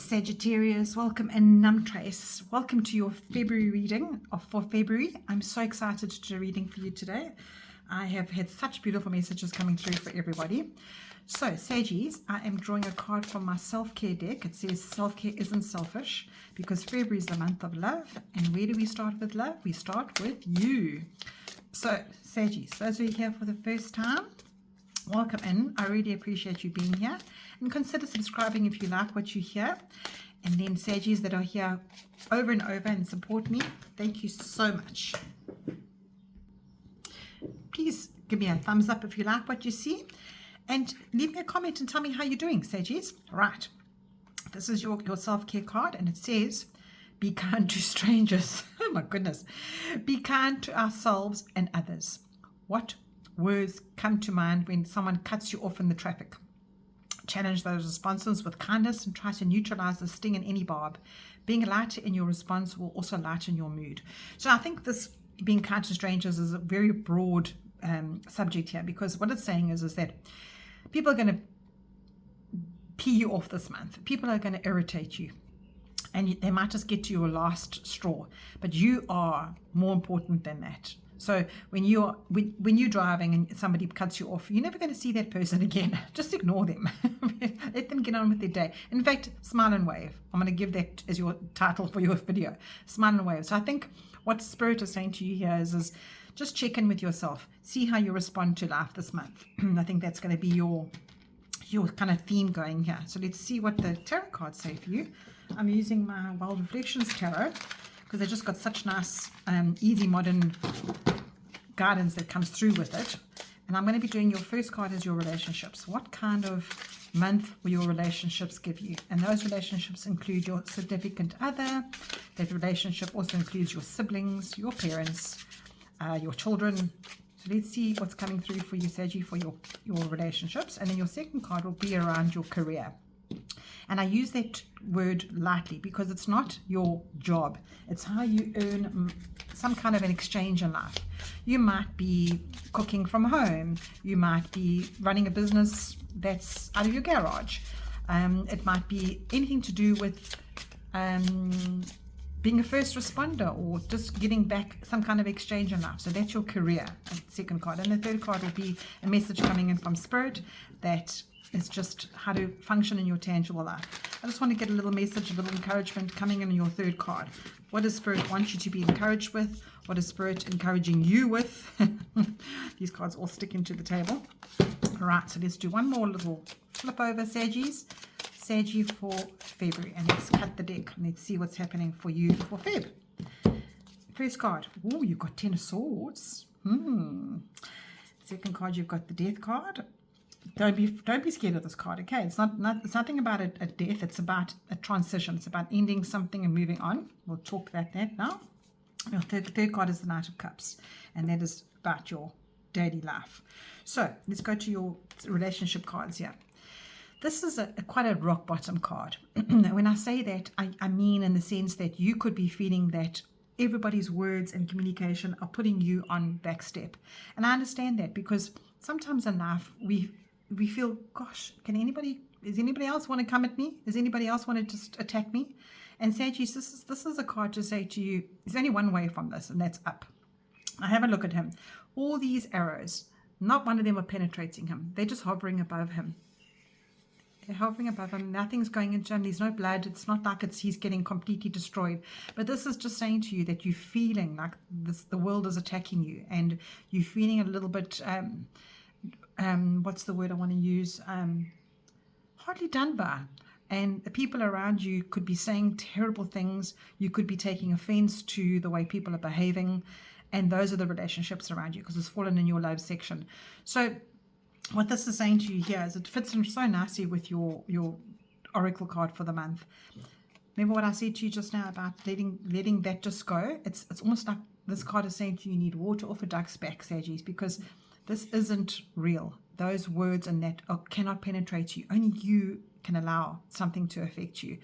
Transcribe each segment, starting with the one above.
Sagittarius, welcome, and Numtrace. Welcome to your February reading for February. I'm so excited to do a reading for you today. I have had such beautiful messages coming through for everybody. So, Saggies, I am drawing a card from my self-care deck. It says self-care isn't selfish because February is the month of love. And where do we start with love? We start with you. So, Saggies, those who are here for the first time, welcome in. I really appreciate you being here, and consider subscribing if you like what you hear. And then Saggies that are here over and over and support me, thank you so much. Please give me a thumbs up if you like what you see, and leave me a comment and tell me how you're doing, Saggies. Right, this is your self-care card, and it says be kind to strangers. Oh my goodness. Be kind to ourselves and others. What words come to mind when someone cuts you off in the traffic? Challenge those responses with kindness and try to neutralize the sting in any barb. Being lighter in your response will also lighten your mood. So I think this being kind to strangers is a very broad subject here, because what it's saying is that people are going to pee you off this month. People are going to irritate you, and they might just get to your last straw, but you are more important than that. So when you're driving and somebody cuts you off, you're never going to see that person again. Just ignore them. Let them get on with their day. In fact, smile and wave. I'm going to give that as your title for your video. Smile and wave. So I think what Spirit is saying to you here is just check in with yourself. See how you respond to life this month. I think that's going to be your kind of theme going here. So let's see what the tarot cards say for you. I'm using my Wild Reflections Tarot, because they just got such nice, easy, modern guidance that comes through with it. And I'm going to be doing your first card as your relationships. What kind of month will your relationships give you? And those relationships include your significant other. That relationship also includes your siblings, your parents, your children. So let's see what's coming through for you, Saggy, for your relationships. And then your second card will be around your career. And I use that word lightly because it's not your job. It's how you earn some kind of an exchange in life. You might be cooking from home. You might be running a business that's out of your garage. It might be anything to do with being a first responder, or just getting back some kind of exchange in life. So that's your career, second card. And the third card will be a message coming in from Spirit that it's just how to function in your tangible life. I just want to get a little message, a little encouragement coming in your third card. What does Spirit want you to be encouraged with? What is Spirit encouraging you with? These cards all stick into the table. All right, so let's do one more little flip over, Saggies. Saggy for February. And let's cut the deck. And let's see what's happening for you for Feb. First card. Oh, you've got 10 of Swords. Second card, you've got the Death card. Don't be scared of this card, okay? It's nothing about a death. It's about a transition. It's about ending something and moving on. We'll talk about that now. Your third card is the Knight of Cups, and that is about your daily life. So let's go to your relationship cards here. This is quite a rock bottom card. When I say that, I mean in the sense that you could be feeling that everybody's words and communication are putting you on back step. And I understand that, because sometimes in life we feel, gosh, does anybody else want to come at me? Does anybody else want to just attack me? And Saggies, this is a card to say to you, there's only one way from this, and that's up. I have a look at him. All these arrows, not one of them are penetrating him. They're just hovering above him. They're hovering above him. Nothing's going into him. There's no blood. It's not like he's getting completely destroyed. But this is just saying to you that you're feeling like the world is attacking you, and you're feeling a little bit... what's the word I want to use? Hardly done by. And the people around you could be saying terrible things. You could be taking offense to the way people are behaving. And those are the relationships around you, because it's fallen in your love section. So what this is saying to you here is it fits in so nicely with your oracle card for the month. Remember what I said to you just now about letting that just go? It's almost like this card is saying to you, you need water off a duck's back, Saggies, because this isn't real. Those words and that cannot penetrate you. Only you can allow something to affect you.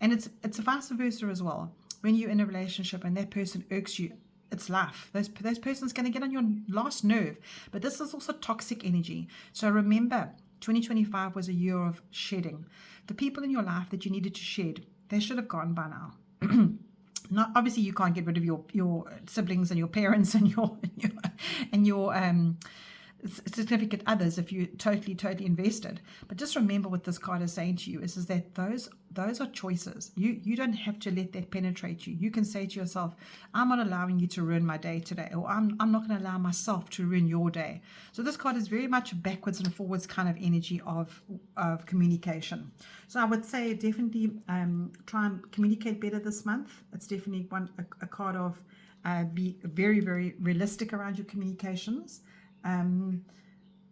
And it's vice versa as well. When you're in a relationship and that person irks you, it's life. Those person's going to get on your last nerve. But this is also toxic energy. So remember, 2025 was a year of shedding. The people in your life that you needed to shed, they should have gone by now. Not obviously, you can't get rid of your siblings and your parents and your significant others if you totally invested. But just remember what this card is saying to you is that those are choices. You don't have to let that penetrate you. You can say to yourself, I'm not allowing you to ruin my day today, or I'm not going to allow myself to ruin your day. So this card is very much a backwards and forwards kind of energy of communication. So I would say definitely try and communicate better this month. It's definitely a card of be very, very realistic around your communications.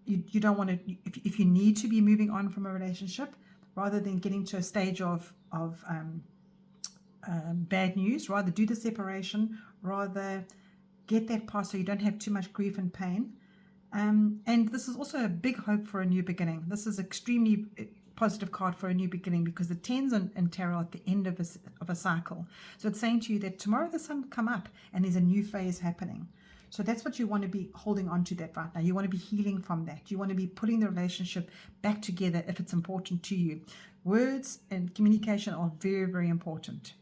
You don't want to, if you need to be moving on from a relationship, rather than getting to a stage of bad news, rather do the separation, rather get that past so you don't have too much grief and pain. And this is also a big hope for a new beginning. This is extremely positive card for a new beginning, because the tens and tarot are at the end of a cycle. So it's saying to you that tomorrow the sun will come up and there's a new phase happening. So that's what you want to be holding on to that right now. You want to be healing from that. You want to be putting the relationship back together if it's important to you. Words and communication are very, very important.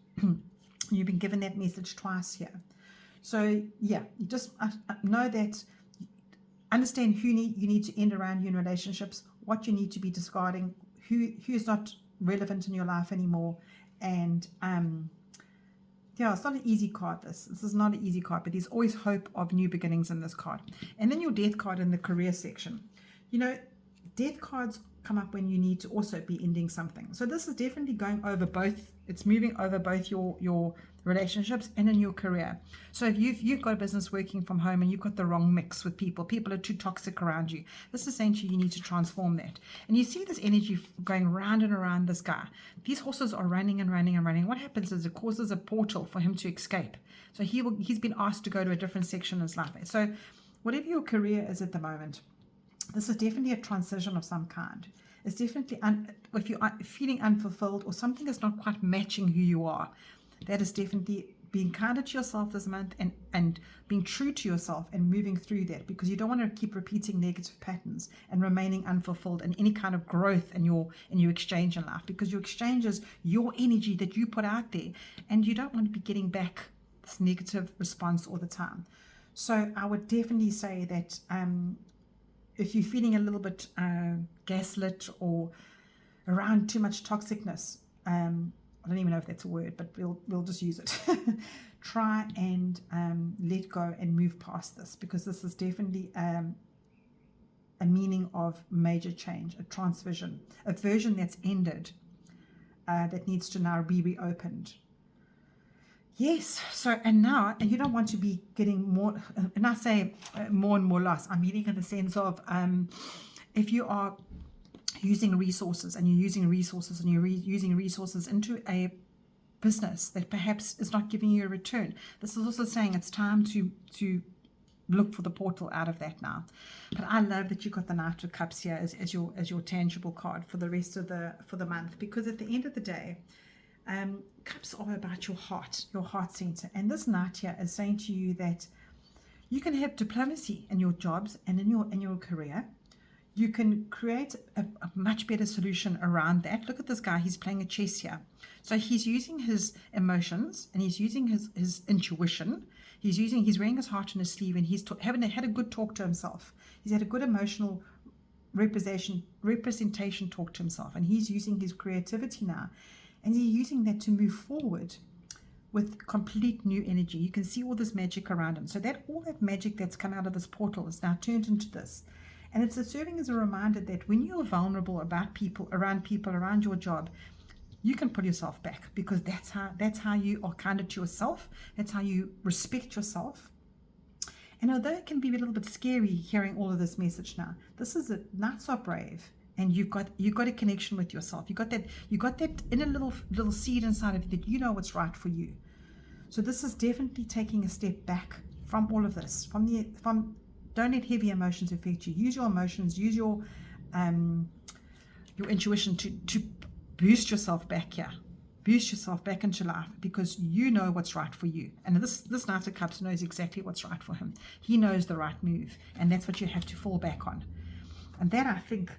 You've been given that message twice here. So yeah, you just know that, understand who you need to end around you in relationships, what you need to be discarding, who's not relevant in your life anymore. And yeah, it's not an easy card, this is not an easy card, but there's always hope of new beginnings in this card. And then your death card in the career section. You know, death cards come up when you need to also be ending something. So this is definitely going over both, it's moving over both your relationships and in your career. So if you've got a business working from home and you've got the wrong mix with people are too toxic around you, this is saying to you need to transform that. And you see this energy going round and around this guy. These horses are running and running and running. What happens is it causes a portal for him to escape. So he's been asked to go to a different section of his life. So whatever your career is at the moment, this is definitely a transition of some kind. It's definitely, if you're feeling unfulfilled or something is not quite matching who you are, that is definitely being kinder to yourself this month and being true to yourself and moving through that, because you don't want to keep repeating negative patterns and remaining unfulfilled in any kind of growth in your exchange in life, because your exchange is your energy that you put out there, and you don't want to be getting back this negative response all the time. So I would definitely say that if you're feeling a little bit gaslit or around too much toxicness, I don't even know if that's a word, but we'll just use it. Try and let go and move past this, because this is definitely a meaning of major change, a transition, a version that's ended, that needs to now be reopened. Yes, so and you don't want to be getting more, and I say more and more loss. I'm meaning in the sense of if you are using resources and you're using resources and you're using resources into a business that perhaps is not giving you a return. This is also saying it's time to look for the portal out of that now. But I love that you got the Knight of Cups here as your tangible card for the rest of the month, because at the end of the day, cups are about your heart center, and this Knight here is saying to you that you can have diplomacy in your jobs and in your career. You can create a much better solution around that. Look at this guy, he's playing a chess here. So he's using his emotions and he's using his intuition. He's wearing his heart on his sleeve, and he's had a good talk to himself. He's had a good emotional representation talk to himself, and he's using his creativity now. And he's using that to move forward with complete new energy. You can see all this magic around him. So all that magic that's come out of this portal is now turned into this. And it's serving as a reminder that when you're vulnerable about people, around your job, you can pull yourself back, because that's how you are kinder to yourself. That's how you respect yourself. And although it can be a little bit scary hearing all of this message now, this is it. Knights are brave. And you've got a connection with yourself. You got that inner little seed inside of you that you know what's right for you. So this is definitely taking a step back from all of this. Don't let heavy emotions affect you. Use your emotions. Use your intuition to boost yourself back here. Boost yourself back into life, because you know what's right for you. And this Knight of Cups knows exactly what's right for him. He knows the right move, and that's what you have to fall back on. And that, I think,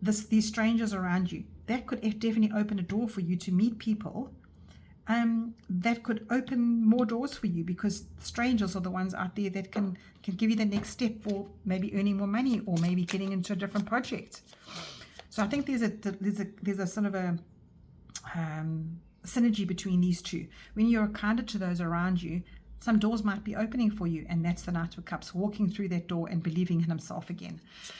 these strangers around you, that could definitely open a door for you to meet people that could open more doors for you, because strangers are the ones out there that can give you the next step for maybe earning more money or maybe getting into a different project. So I think there's a sort of a synergy between these two. When you're kinder to those around you, some doors might be opening for you, and that's the Knight of Cups walking through that door and believing in himself again.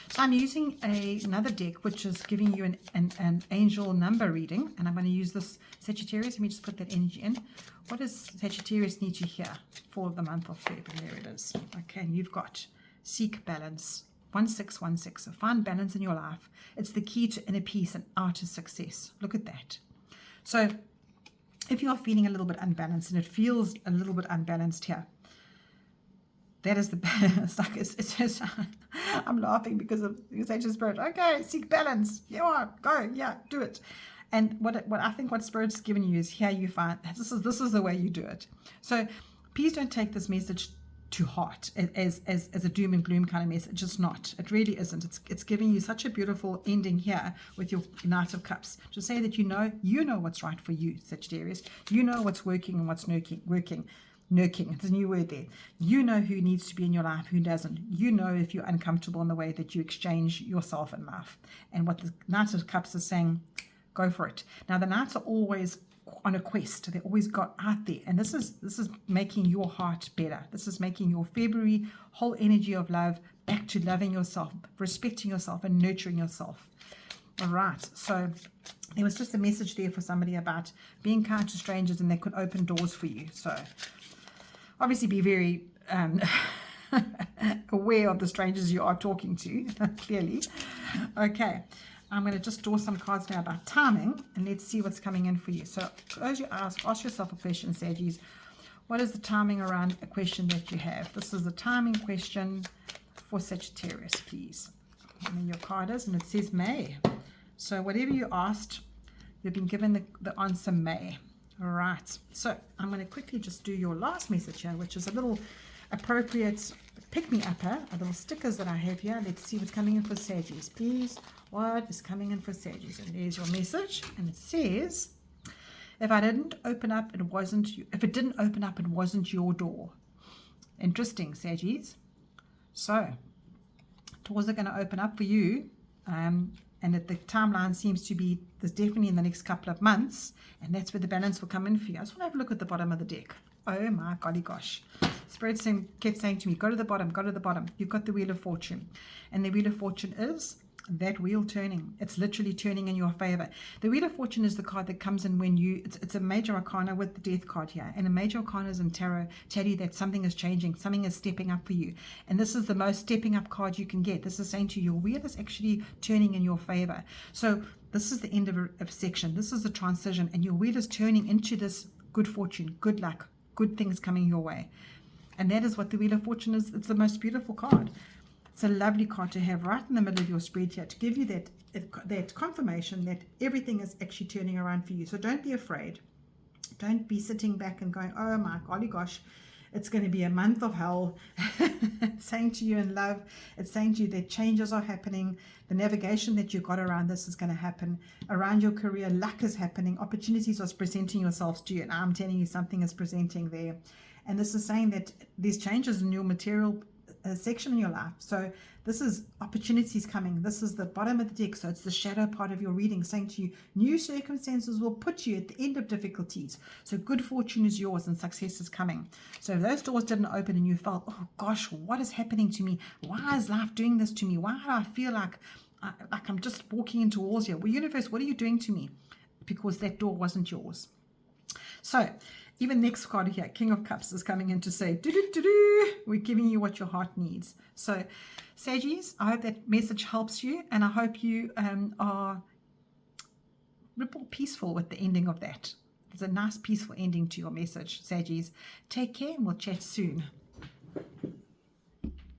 So I'm using another deck which is giving you an angel number reading, and I'm going to use this Sagittarius. Let me just put that energy in. What does Sagittarius need to hear for the month of February? There it is. Okay, and you've got seek balance. 1616. So find balance in your life. It's the key to inner peace and outer success. Look at that. So if you are feeling a little bit unbalanced, and it feels a little bit unbalanced here, that is the balance. It's just, I'm laughing because of Sage Spirit. Okay, seek balance. Yeah, go. Yeah, do it. And what I think what Spirit's given you is, here you find this is the way you do it. So please don't take this message to heart as a doom and gloom kind of message. It's not. It really isn't. It's giving you such a beautiful ending here with your Knight of Cups to say that you know what's right for you, Sagittarius. You know what's working and what's working. There's a new word there. You know who needs to be in your life, who doesn't. You know if you're uncomfortable in the way that you exchange yourself in life. And what the Knight of Cups is saying, go for it. Now the Knights are always on a quest. They always got out there, and this is making your heart better. This is making your February whole energy of love back to loving yourself, respecting yourself, and nurturing yourself. All right, so there was just a message there for somebody about being kind to strangers, and they could open doors for you. So obviously be very aware of the strangers you are talking to, clearly. Okay, I'm going to just draw some cards now about timing, and let's see what's coming in for you. So close your eyes, ask yourself a question, Saggies. What is the timing around a question that you have? This is the timing question for Sagittarius, please. And then your card is, and it says May. So whatever you asked, you've been given the answer May. All right. So I'm going to quickly just do your last message here, which is a little appropriate pick-me-upper, a little stickers that I have here. Let's see what's coming in for Saggies, please. What is coming in for Saggies? And there's your message, and it says, if it didn't open up, it wasn't your door. Interesting, Saggies. So doors are going to open up for you, and that the timeline seems to be, there's definitely in the next couple of months, and that's where the balance will come in for you. I just want to have a look at the bottom of the deck. Oh my golly gosh. Spirit kept saying to me, go to the bottom, go to the bottom. You've got the Wheel of Fortune, and the Wheel of Fortune is that wheel turning. It's literally turning in your favor. The Wheel of Fortune is the card that comes in when you, it's a major arcana with the Death card here, and a major arcanas in tarot tell you that something is changing, something is stepping up for you, and this is the most stepping up card you can get. This is saying to you, your wheel is actually turning in your favor. So this is the end of a section. This is the transition, and your wheel is turning into this good fortune, good luck, good things coming your way. And that is what the Wheel of Fortune is. It's the most beautiful card. It's a lovely card to have right in the middle of your spread here, to give you that confirmation that everything is actually turning around for you. So don't be afraid. Don't be sitting back and going, oh my golly gosh, it's going to be a month of hell. It's saying to you in love, it's saying to you that changes are happening. The navigation that you got around this is going to happen. Around your career, luck is happening. Opportunities are presenting yourselves to you. And I'm telling you, something is presenting there. And this is saying that there's changes in your material section in your life. So this is opportunities coming. This is the bottom of the deck. So it's the shadow part of your reading, saying to you, new circumstances will put you at the end of difficulties. So good fortune is yours and success is coming. So if those doors didn't open and you felt, oh gosh, what is happening to me? Why is life doing this to me? Why do I feel like I'm just walking into walls here? Well, universe, what are you doing to me? Because that door wasn't yours. So even next card here, King of Cups, is coming in to say, we're giving you what your heart needs. So, Saggies, I hope that message helps you, and I hope you are peaceful with the ending of that. There's a nice, peaceful ending to your message, Saggies. Take care, and we'll chat soon.